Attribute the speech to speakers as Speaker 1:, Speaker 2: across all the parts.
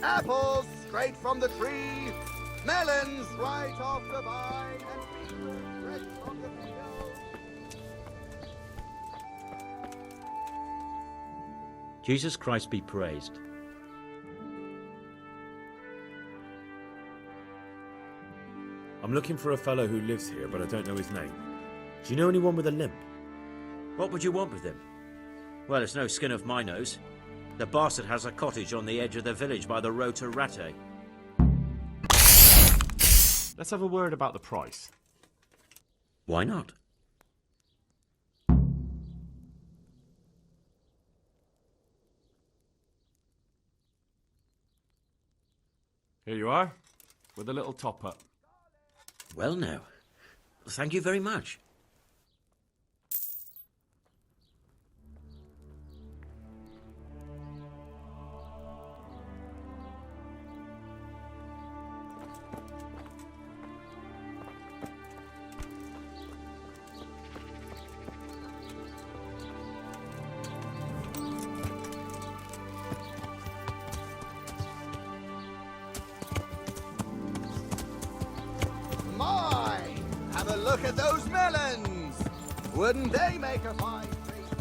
Speaker 1: Apples straight from the tree, melons right off the vine, and peaches fresh from the field.
Speaker 2: Jesus Christ be praised.
Speaker 3: I'm looking for a fellow who lives here, but I don't know his name. Do you know anyone with a limp?
Speaker 2: What would you want with him? Well, it's no skin of my nose. The bastard has a cottage on the edge of the village by the road to Ratte.
Speaker 3: Let's have a word about the price.
Speaker 2: Why not?
Speaker 3: Here you are, with a little top-up.
Speaker 2: Well, now. Thank you very much.
Speaker 1: My! Have a look at those melons! Wouldn't they make a fine feast?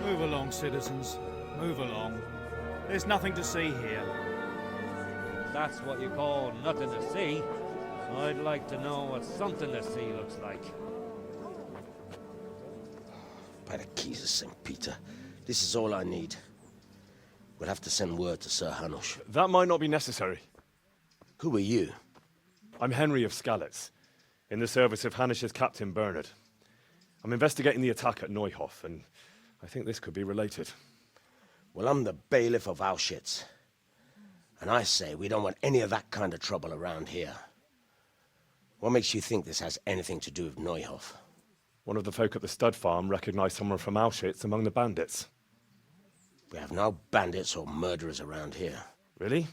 Speaker 4: Move along, citizens. Move along. There's nothing to see here.
Speaker 5: That's what you call nothing to see. I'd like to know what something to see looks like.
Speaker 6: By the keys of St. Peter, this is all I need. We'll have to send word to Sir Hanush.
Speaker 3: That might not be necessary.
Speaker 6: Who are you?
Speaker 3: I'm Henry of Skalitz, in the service of Hanush's Captain Bernard. I'm investigating the attack at Neuhof, and I think this could be related.
Speaker 6: Well, I'm the bailiff of Uzhitz. And I say we don't want any of that kind of trouble around here. What makes you think this has anything to do with Neuhof?
Speaker 3: One of the folk at the stud farm recognized someone from Auschwitz among the bandits.
Speaker 6: We have no bandits or murderers around here.
Speaker 3: Really?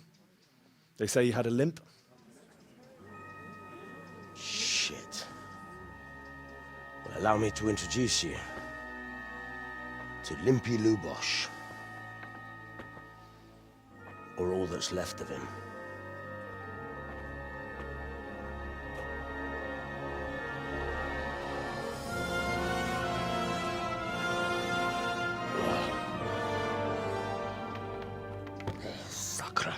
Speaker 3: They say he had a limp?
Speaker 6: Shit. Well, allow me to introduce you to Limpy Lubosh. Or all that's left of him.
Speaker 3: Massacre.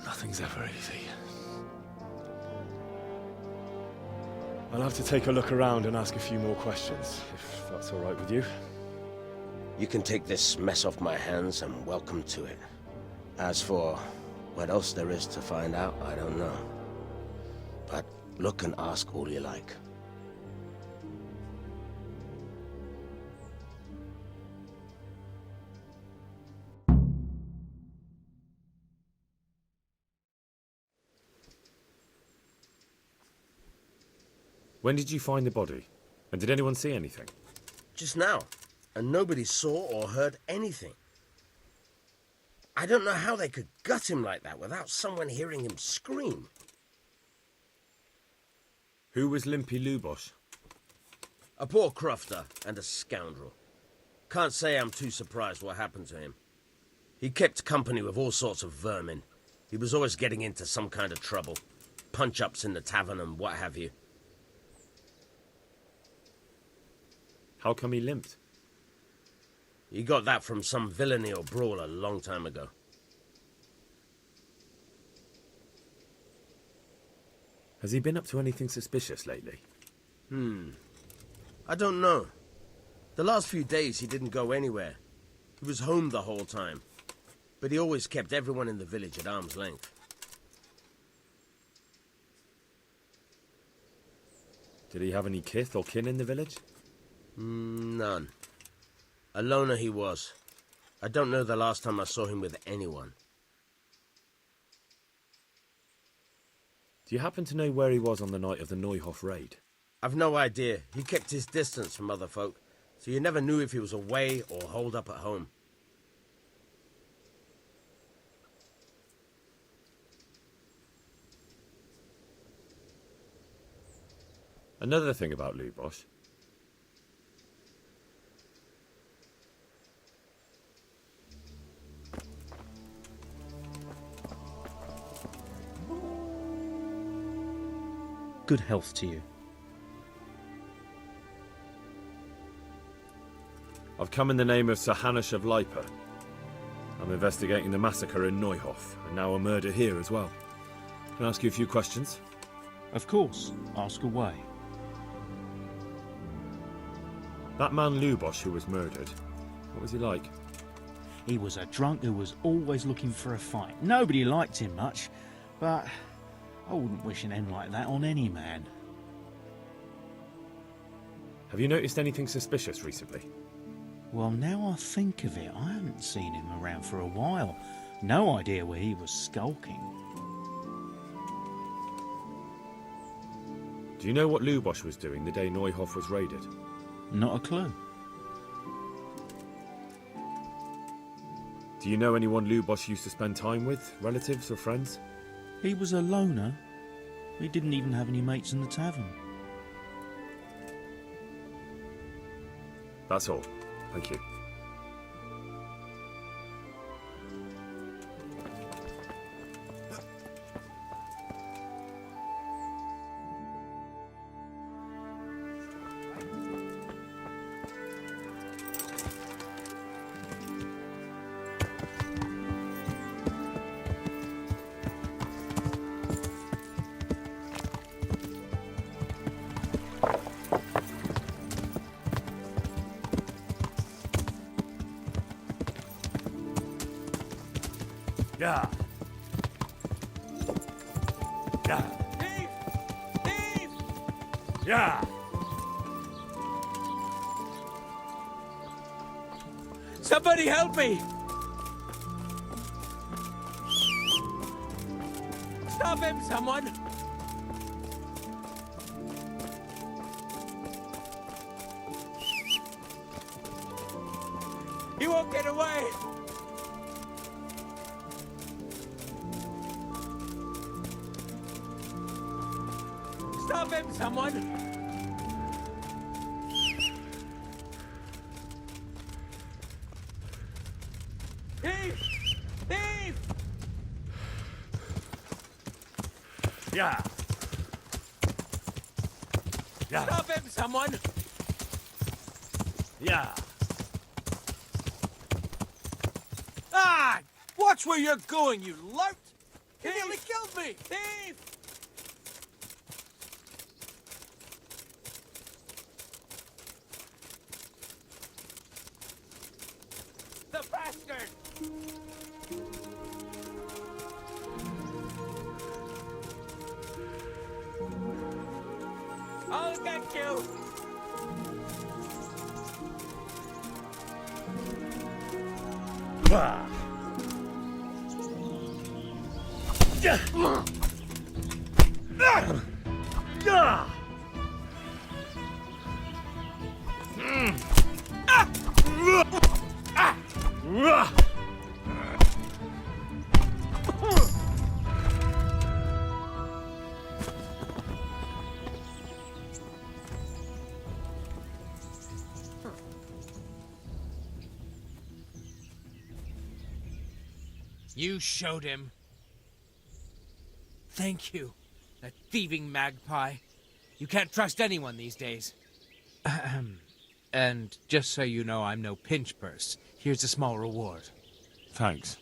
Speaker 3: Nothing's ever easy. I'll have to take a look around and ask a few more questions, if that's all right with you.
Speaker 6: You can take this mess off my hands and welcome to it. As for what else there is to find out, I don't know. But look and ask all you like.
Speaker 3: When did you find the body? And did anyone see anything?
Speaker 6: Just now. And nobody saw or heard anything. I don't know how they could gut him like that without someone hearing him scream.
Speaker 3: Who was Limpy Lubosh?
Speaker 6: A poor crofter and a scoundrel. Can't say I'm too surprised what happened to him. He kept company with all sorts of vermin. He was always getting into some kind of trouble. Punch-ups in the tavern and what have you.
Speaker 3: How come he limped?
Speaker 6: He got that from some villainy or brawl a long time ago.
Speaker 3: Has he been up to anything suspicious lately?
Speaker 6: I don't know. The last few days he didn't go anywhere. He was home the whole time. But he always kept everyone in the village at arm's length.
Speaker 3: Did he have any kith or kin in the village?
Speaker 6: None. A loner he was. I don't know the last time I saw him with anyone.
Speaker 3: Do you happen to know where he was on the night of the Neuhof raid?
Speaker 6: I've no idea. He kept his distance from other folk, so you never knew if he was away or holed up at home.
Speaker 3: Another thing about Lubosh.
Speaker 7: Good health to you.
Speaker 3: I've come in the name of Sir Hanush of Lipa. I'm investigating the massacre in Neuhof, and now a murder here as well. Can I ask you a few questions?
Speaker 7: Of course, ask away.
Speaker 3: That man Lubosh who was murdered, what was he like?
Speaker 7: He was a drunk who was always looking for a fight. Nobody liked him much, but I wouldn't wish an end like that on any man.
Speaker 3: Have you noticed anything suspicious recently?
Speaker 7: Well, now I think of it, I haven't seen him around for a while. No idea where he was skulking.
Speaker 3: Do you know what Lubosh was doing the day Neuhof was raided?
Speaker 7: Not a clue.
Speaker 3: Do you know anyone Lubosh used to spend time with? Relatives or friends?
Speaker 7: He was a loner. He didn't even have any mates in the tavern.
Speaker 3: That's all. Thank you.
Speaker 8: Yeah. Yeah.
Speaker 5: Thief! Thief!
Speaker 8: Yeah.
Speaker 5: Somebody help me! Stop him, someone! He won't get away! Stop him, someone! Thief! Thief!
Speaker 8: Yeah. Yeah.
Speaker 5: Stop him, someone!
Speaker 8: Yeah.
Speaker 5: Ah! Watch where you're going, you lout! He nearly killed me! Thief! The bastard! I'll get you!
Speaker 8: Ah. Yeah. Yeah.
Speaker 9: You showed him. Thank you, that thieving magpie. You can't trust anyone these days. And just so you know, I'm no pinch purse. Here's a small reward.
Speaker 3: Thanks.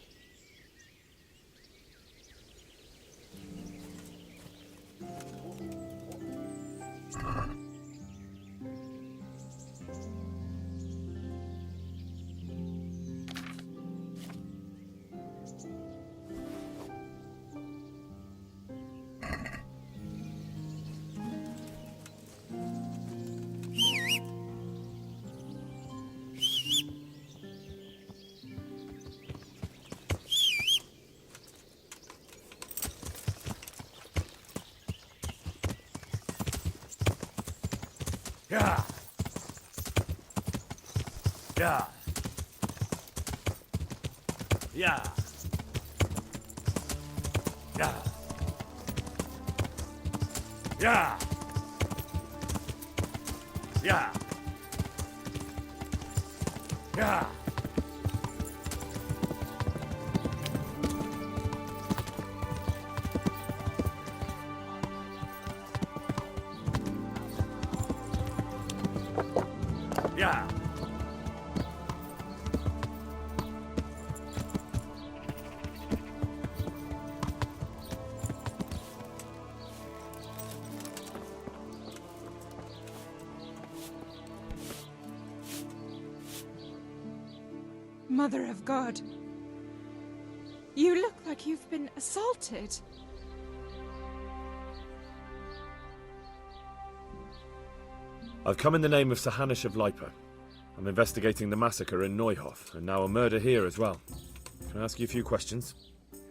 Speaker 8: Yeah. Yeah. Yeah. Yeah. Yeah. Yeah. Yeah. Yeah.
Speaker 10: Mother of God. You look like you've been assaulted.
Speaker 3: I've come in the name of Sir Hanush of Lipa. I'm investigating the massacre in Neuhof, and now a murder here as well. Can I ask you a few questions?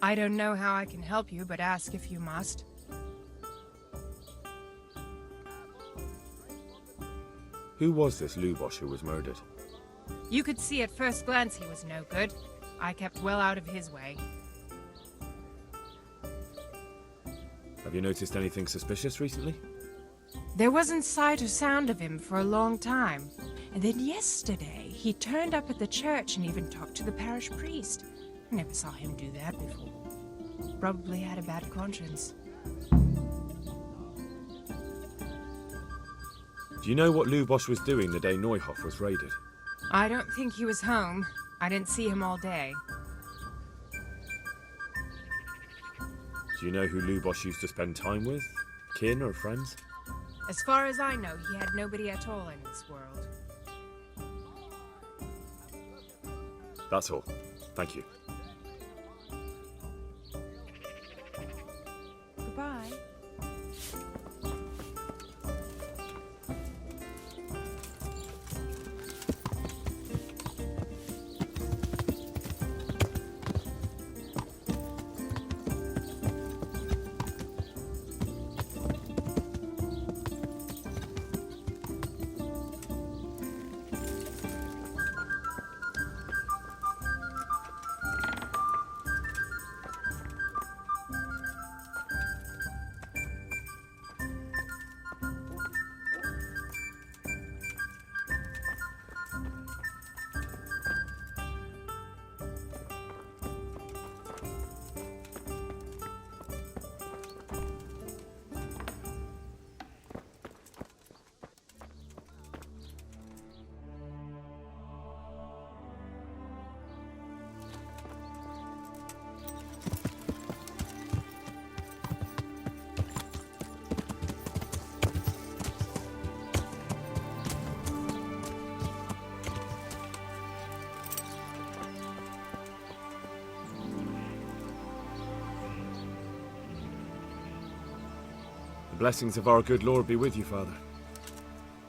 Speaker 10: I don't know how I can help you, but ask if you must.
Speaker 3: Who was this Lubosh who was murdered?
Speaker 10: You could see at first glance he was no good. I kept well out of his way.
Speaker 3: Have you noticed anything suspicious recently?
Speaker 10: There wasn't sight or sound of him for a long time. And then yesterday, he turned up at the church and even talked to the parish priest. I never saw him do that before. Probably had a bad conscience.
Speaker 3: Do you know what Lubosh was doing the day Neuhof was raided?
Speaker 10: I don't think he was home. I didn't see him all day.
Speaker 3: Do you know who Lubosh used to spend time with? Kin or friends?
Speaker 10: As far as I know, he had nobody at all in this world.
Speaker 3: That's all. Thank you.
Speaker 10: Goodbye.
Speaker 3: The blessings of our good Lord be with you, Father.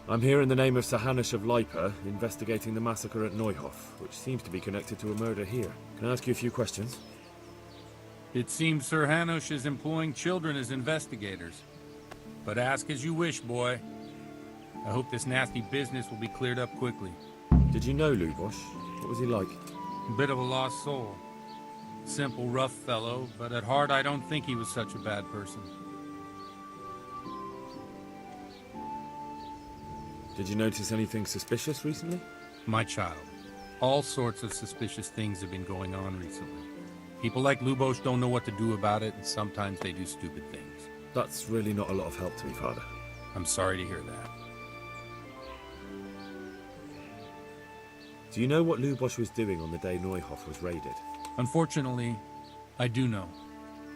Speaker 3: I'm here in the name of Sir Hanush of Lipa, investigating the massacre at Neuhof, which seems to be connected to a murder here. Can I ask you a few questions?
Speaker 11: It seems Sir Hanush is employing children as investigators. But ask as you wish, boy. I hope this nasty business will be cleared up quickly.
Speaker 3: Did you know Lubosh? What was he like?
Speaker 11: Bit of a lost soul. Simple, rough fellow, but at heart I don't think he was such a bad person.
Speaker 3: Did you notice anything suspicious recently?
Speaker 11: My child, all sorts of suspicious things have been going on recently. People like Lubos don't know what to do about it, and sometimes they do stupid things.
Speaker 3: That's really not a lot of help to me, Father.
Speaker 11: I'm sorry to hear that.
Speaker 3: Do you know what Lubos was doing on the day Neuhof was raided?
Speaker 11: Unfortunately, I do know.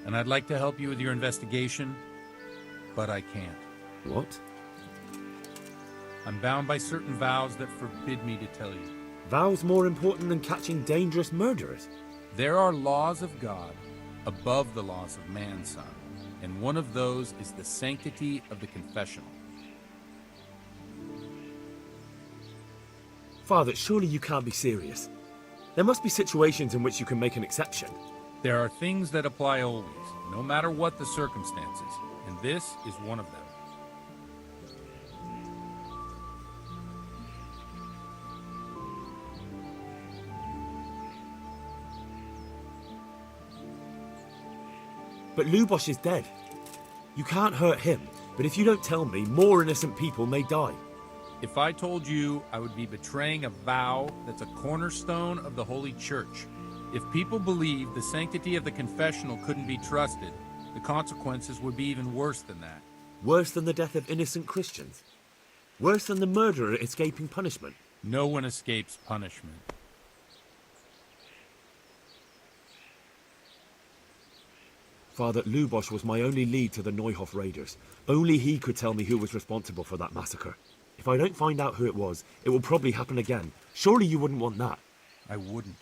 Speaker 11: And I'd like to help you with your investigation, but I can't.
Speaker 3: What?
Speaker 11: I'm bound by certain vows that forbid me to tell you.
Speaker 3: Vows more important than catching dangerous murderers?
Speaker 11: There are laws of God above the laws of man, son. And one of those is the sanctity of the confessional.
Speaker 3: Father, surely you can't be serious. There must be situations in which you can make an exception.
Speaker 11: There are things that apply always, no matter what the circumstances, and this is one of them.
Speaker 3: But Lubos is dead. You can't hurt him, but if you don't tell me, more innocent people may die.
Speaker 11: If I told you, I would be betraying a vow that's a cornerstone of the Holy Church. If people believed the sanctity of the confessional couldn't be trusted, the consequences would be even worse than that.
Speaker 3: Worse than the death of innocent Christians? Worse than the murderer escaping punishment?
Speaker 11: No one escapes punishment.
Speaker 3: Father, Lubos was my only lead to the Neuhof raiders. Only he could tell me who was responsible for that massacre. If I don't find out who it was, it will probably happen again. Surely you wouldn't want that.
Speaker 11: I wouldn't.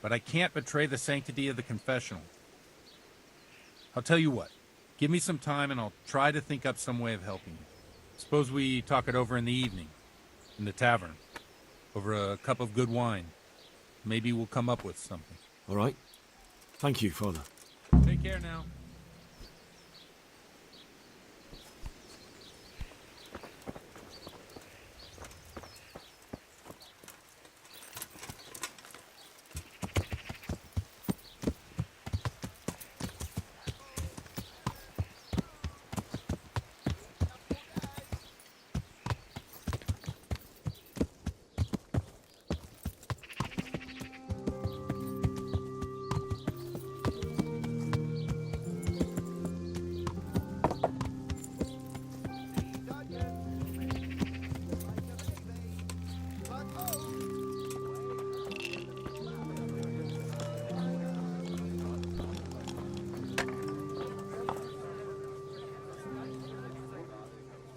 Speaker 11: But I can't betray the sanctity of the confessional. I'll tell you what. Give me some time and I'll try to think up some way of helping you. Suppose we talk it over in the evening, in the tavern, over a cup of good wine. Maybe we'll come up with something.
Speaker 3: All right. Thank you, Father.
Speaker 11: Take care now.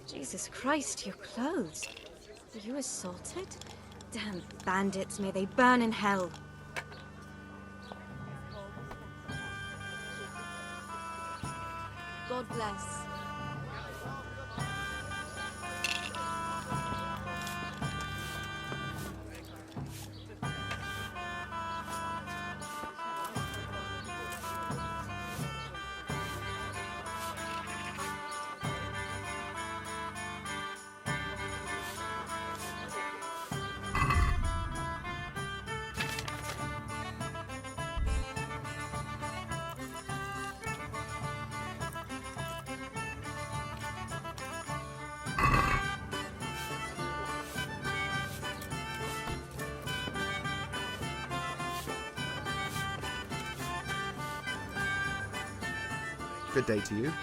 Speaker 12: Jesus Christ, your clothes. Were you assaulted? Damn bandits, may they burn in hell. God bless.
Speaker 1: Good day to you.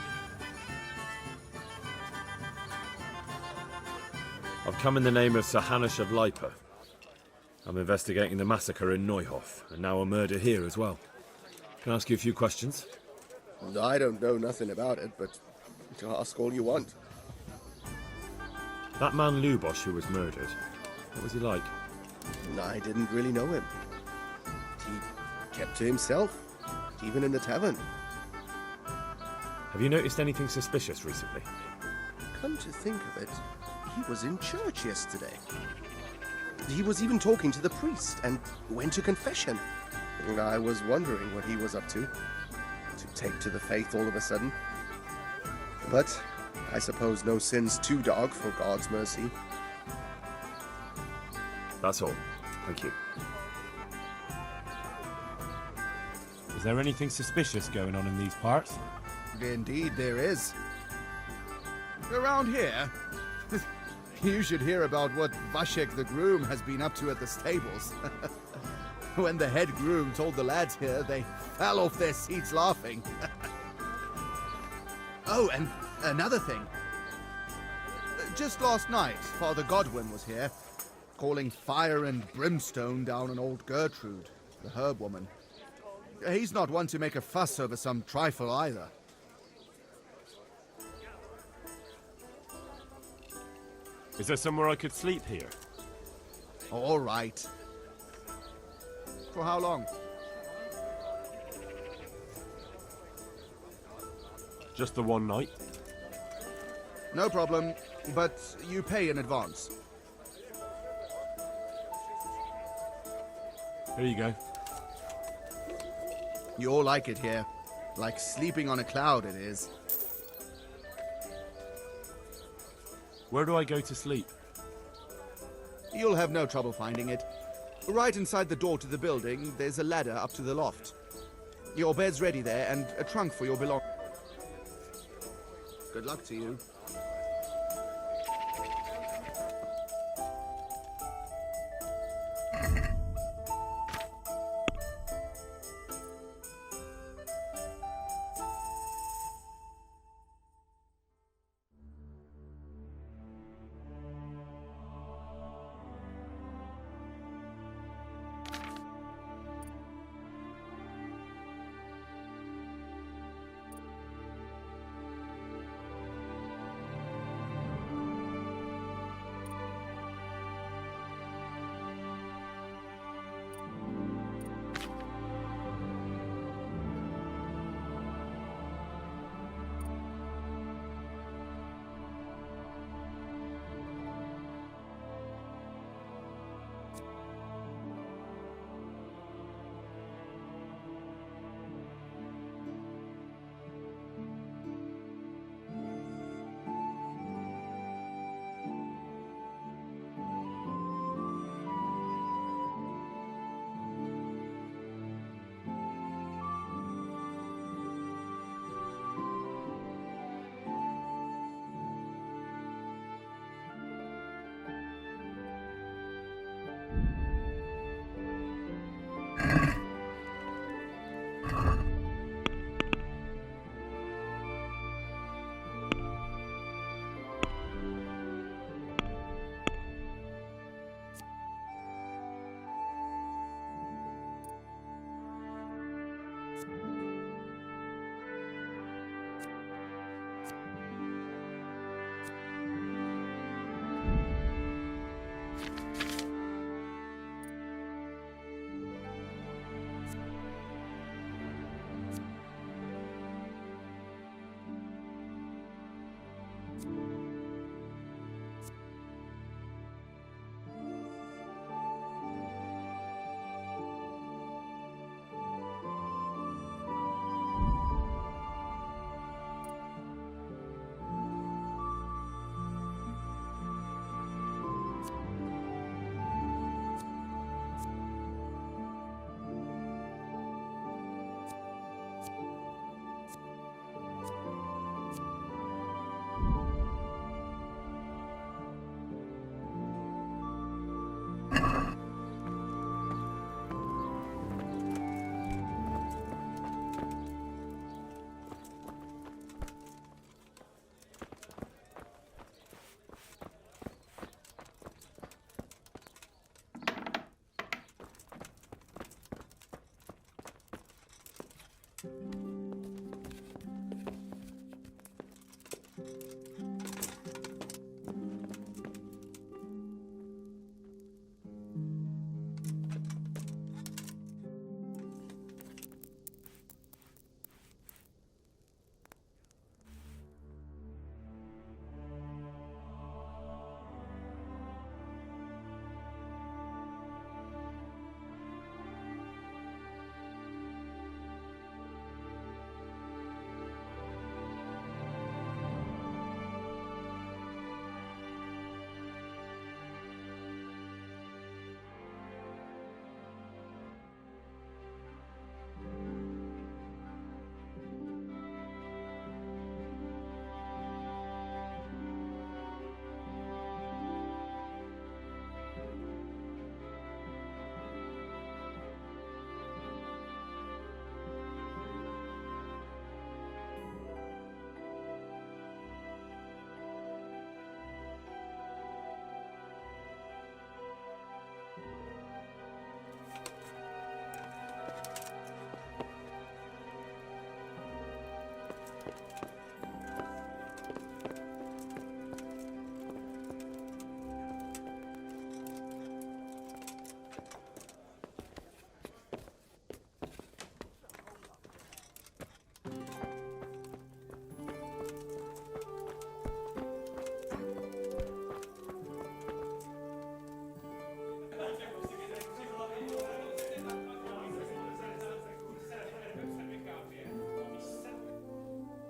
Speaker 3: I've come in the name of Sir Hanush of Lipa. I'm investigating the massacre in Neuhof, and now a murder here as well. Can I ask you a few questions?
Speaker 1: I don't know nothing about it, but ask all you want.
Speaker 3: That man Lubos who was murdered, what was he like?
Speaker 1: I didn't really know him. He kept to himself, even in the tavern.
Speaker 3: Have you noticed anything suspicious recently?
Speaker 1: Come to think of it, he was in church yesterday. He was even talking to the priest and went to confession. I was wondering what he was up to take to the faith all of a sudden. But I suppose no sin's too dark for God's mercy.
Speaker 3: That's all. Thank you. Is there anything suspicious going on in these parts?
Speaker 1: Indeed there is. Around here, you should hear about what Vashek the groom has been up to at the stables.
Speaker 13: When the head groom told the lads here, they fell off their seats laughing. Oh, and another thing. Just last night, Father Godwin was here, calling fire and brimstone down on old Gertrude, the herb woman. He's not one to make a fuss over some trifle either.
Speaker 3: Is there somewhere I could sleep here?
Speaker 13: All right. For how long?
Speaker 3: Just the one night?
Speaker 13: No problem, but you pay in advance.
Speaker 3: Here you go.
Speaker 13: You all like it here. Like sleeping on a cloud, it is.
Speaker 3: Where do I go to sleep?
Speaker 13: You'll have no trouble finding it. Right inside the door to the building, there's a ladder up to the loft. Your bed's ready there, and a trunk for your belongings. Good luck to you.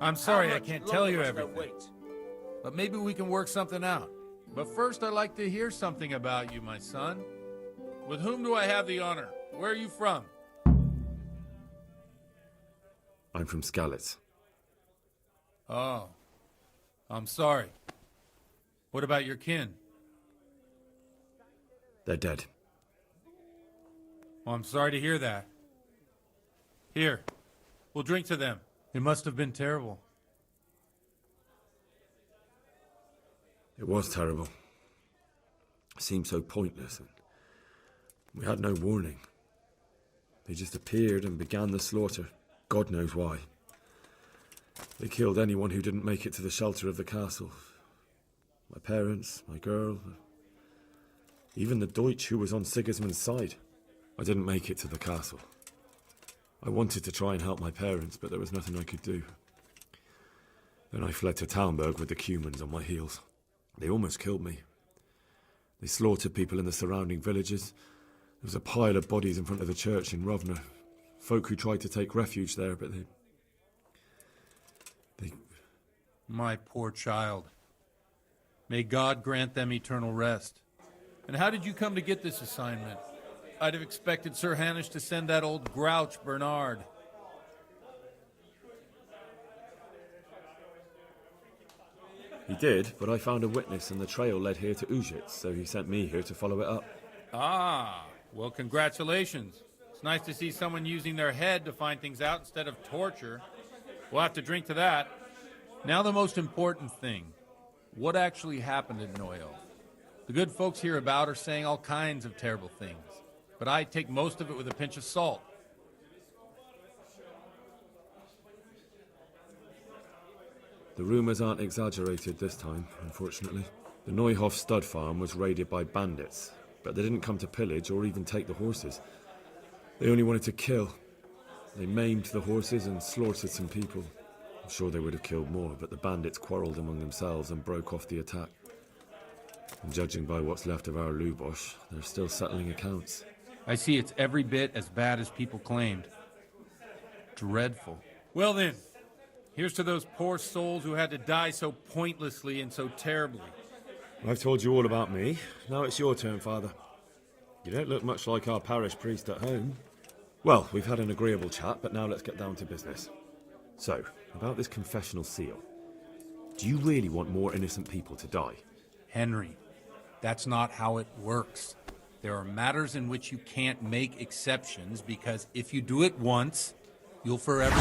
Speaker 11: I'm sorry
Speaker 2: How
Speaker 11: I
Speaker 2: much
Speaker 11: can't tell you
Speaker 2: longer must I
Speaker 11: everything.
Speaker 2: wait?
Speaker 11: But maybe we can work something out. But first, I'd like to hear something about you, my son. With whom do I have the honor? Where are you from?
Speaker 3: I'm from Skalitz.
Speaker 11: Oh. I'm sorry. What about your kin?
Speaker 3: They're dead.
Speaker 11: Well, I'm sorry to hear that. Here, we'll drink to them. It must have been terrible.
Speaker 3: It was terrible. It seemed so pointless, and we had no warning. They just appeared and began the slaughter. God knows why. They killed anyone who didn't make it to the shelter of the castle. My parents, my girl, even the Deutsch who was on Sigismund's side. I didn't make it to the castle. I wanted to try and help my parents, but there was nothing I could do. Then I fled to Talmberg with the Cumans on my heels. They almost killed me. They slaughtered people in the surrounding villages. There was a pile of bodies in front of the church in Rovna. Folk who tried to take refuge there, but they...
Speaker 11: My poor child. May God grant them eternal rest. And how did you come to get this assignment? I'd have expected Sir Hanish to send that old grouch, Bernard.
Speaker 3: He did, but I found a witness and the trail led here to Uzhitz, so he sent me here to follow it up.
Speaker 11: Ah, well, congratulations. It's nice to see someone using their head to find things out instead of torture. We'll have to drink to that. Now the most important thing. What actually happened at Neuhof? The good folks hereabout are saying all kinds of terrible things, but I take most of it with a pinch of salt.
Speaker 3: The rumours aren't exaggerated this time, unfortunately. The Neuhof stud farm was raided by bandits, but they didn't come to pillage or even take the horses. They only wanted to kill. They maimed the horses and slaughtered some people. I'm sure they would have killed more, but the bandits quarrelled among themselves and broke off the attack. And judging by what's left of our Lubosh, they're still settling accounts.
Speaker 11: I see it's every bit as bad as people claimed. Dreadful. Well then, here's to those poor souls who had to die so pointlessly and so terribly.
Speaker 3: I've told you all about me. Now it's your turn, Father. You don't look much like our parish priest at home. Well, we've had an agreeable chat, but now let's get down to business. So, about this confessional seal. Do you really want more innocent people to die?
Speaker 11: Henry, that's not how it works. There are matters in which you can't make exceptions because if you do it once, you'll forever...